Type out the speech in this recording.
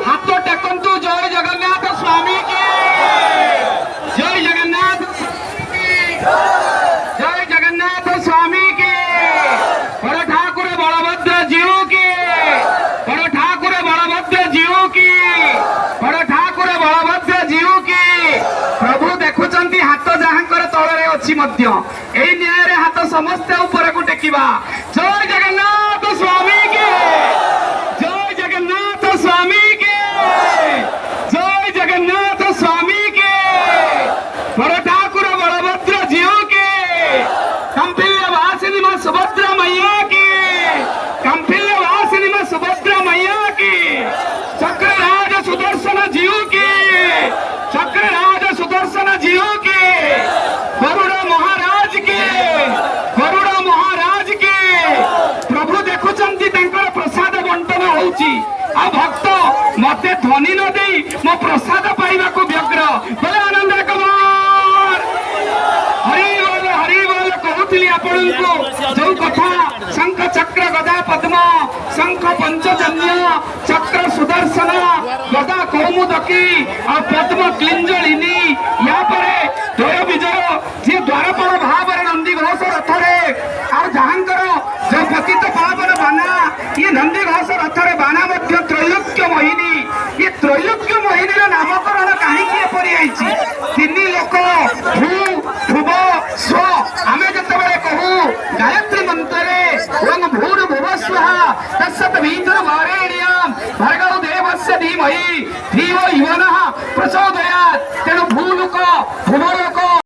हाथ टेकंतु जय जगन्नाथ स्वामी की जय जगन्नाथ जय जगन्नाथ स्वामी की बड़ ठाकुर बलभद्र जीव की बड़ ठाकुर बलभद्र जीव की बड़ ठाकुर बलभद्र जीव की प्रभु देखुचंती हाथ जहांकर तଳରେ ଅଛି ମଧ୍ୟ ଏଇ ନ୍ୟାୟରେ ହାତ ସମସ୍ତେ ଉପରକୁ ଟେକିବା ଜୟ ଜଗନ୍ନାଥ स्वामी की जय जगन्नाथ स्वामी की जय जगन्नाथ स्वामी की बड़ ठाकुर बलभद्र जीव की कंपिल्य वासिनी मां सुभद्रा मैया की कंपिल्य वासिनी मां सुभद्रा मैया की चक्रराज सुदर्शन जीव की चक्रराज सुदर्शन जीव की गरुड़ महाराज की गरुड़ महाराज की प्रभु देखुचंती तांकर प्रसाद बंटन होउची आ भक्त मते ध्वनि न देई मो प्रसाद पाइबा को व्यग्र बोले आनंद कुमार हरि बोल कहूली आपण को जो कथा शंख चक्र गदा पद्म शंख पंचजन्य चक्र सुदर्शन गदा कौमुदकी आ पद्म क्लिंजलिनी या परे द्वय विजय जे द्वारपाल भाव नंदी घोष रथरे आ जहांकर जो पतित पावन बाना ये नंदी घोष रथरे बाना मध्य त्रैलोक्य मोहिनी ये त्रैलोक्य मोहिनी नामकरण कहीं पड़ी तीन लोक भू भुव स्व आम जो कहू गायत्री मंत्र भूर भुव स्व तत्सत भीतर